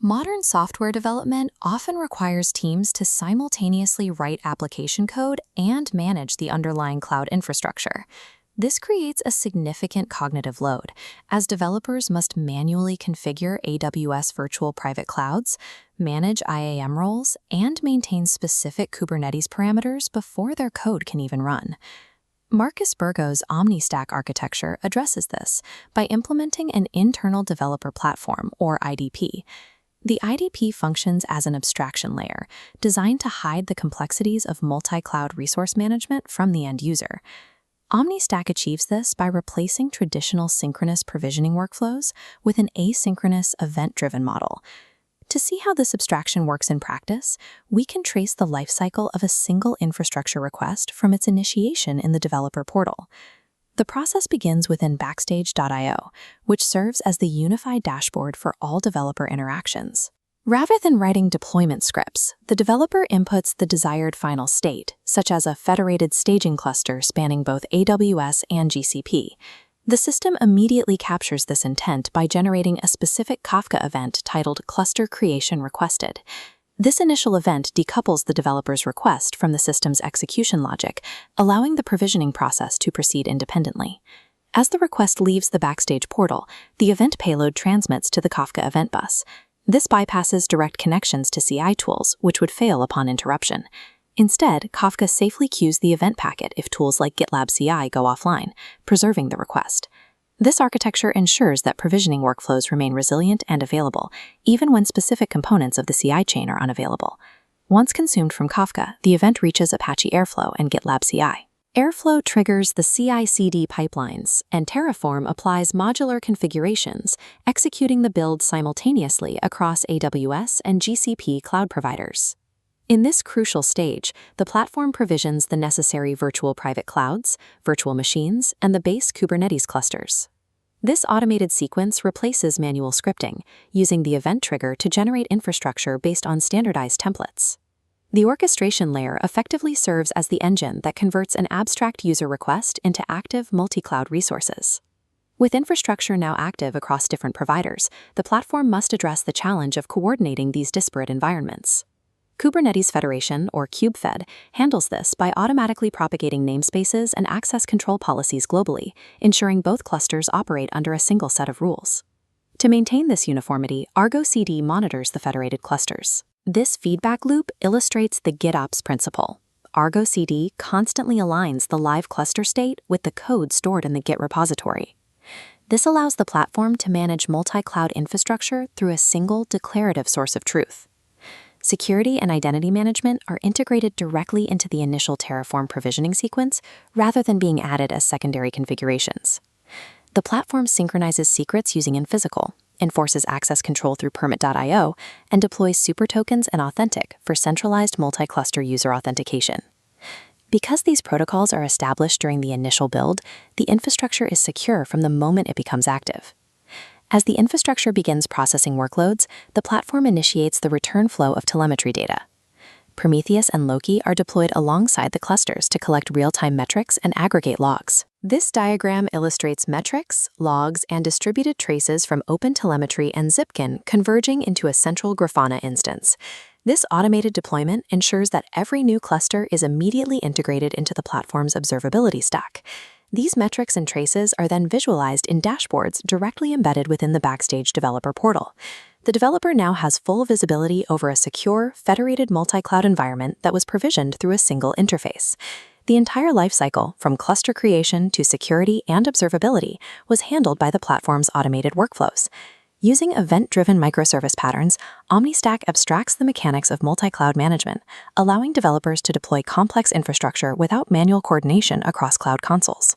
Modern software development often requires teams to simultaneously write application code and manage the underlying cloud infrastructure. This creates a significant cognitive load, as developers must manually configure AWS virtual private clouds, manage IAM roles, and maintain specific Kubernetes parameters before their code can even run. Marcus Bergo's OmniStack architecture addresses this by implementing an internal developer platform, or IDP. The IDP functions as an abstraction layer, designed to hide the complexities of multi-cloud resource management from the end user. OmniStack achieves this by replacing traditional synchronous provisioning workflows with an asynchronous event-driven model. To see how this abstraction works in practice, we can trace the lifecycle of a single infrastructure request from its initiation in the developer portal. The process begins within Backstage.io, which serves as the unified dashboard for all developer interactions. Rather than writing deployment scripts, the developer inputs the desired final state, such as a federated staging cluster spanning both AWS and GCP. The system immediately captures this intent by generating a specific Kafka event titled Cluster Creation Requested. This initial event decouples the developer's request from the system's execution logic, allowing the provisioning process to proceed independently. As the request leaves the Backstage portal, the event payload transmits to the Kafka event bus. This bypasses direct connections to CI tools, which would fail upon interruption. Instead, Kafka safely queues the event packet if tools like GitLab CI go offline, preserving the request. This architecture ensures that provisioning workflows remain resilient and available, even when specific components of the CI chain are unavailable. Once consumed from Kafka, the event reaches Apache Airflow and GitLab CI. Airflow triggers the CI/CD pipelines, and Terraform applies modular configurations, executing the build simultaneously across AWS and GCP cloud providers. In this crucial stage, the platform provisions the necessary virtual private clouds, virtual machines, and the base Kubernetes clusters. This automated sequence replaces manual scripting, using the event trigger to generate infrastructure based on standardized templates. The orchestration layer effectively serves as the engine that converts an abstract user request into active multi-cloud resources. With infrastructure now active across different providers, the platform must address the challenge of coordinating these disparate environments. Kubernetes Federation, or KubeFed, handles this by automatically propagating namespaces and access control policies globally, ensuring both clusters operate under a single set of rules. To maintain this uniformity, Argo CD monitors the federated clusters. This feedback loop illustrates the GitOps principle. Argo CD constantly aligns the live cluster state with the code stored in the Git repository. This allows the platform to manage multi-cloud infrastructure through a single declarative source of truth. Security and identity management are integrated directly into the initial Terraform provisioning sequence rather than being added as secondary configurations. The platform synchronizes secrets using InPhysical, enforces access control through permit.io, and deploys super tokens and authentic for centralized multi-cluster user authentication. Because these protocols are established during the initial build, the infrastructure is secure from the moment it becomes active. As the infrastructure begins processing workloads, the platform initiates the return flow of telemetry data. Prometheus and Loki are deployed alongside the clusters to collect real-time metrics and aggregate logs. This diagram illustrates metrics, logs, and distributed traces from OpenTelemetry and Zipkin converging into a central Grafana instance. This automated deployment ensures that every new cluster is immediately integrated into the platform's observability stack. These metrics and traces are then visualized in dashboards directly embedded within the Backstage developer portal. The developer now has full visibility over a secure, federated multi-cloud environment that was provisioned through a single interface. The entire lifecycle, from cluster creation to security and observability, was handled by the platform's automated workflows. Using event-driven microservice patterns, OmniStack abstracts the mechanics of multi-cloud management, allowing developers to deploy complex infrastructure without manual coordination across cloud consoles.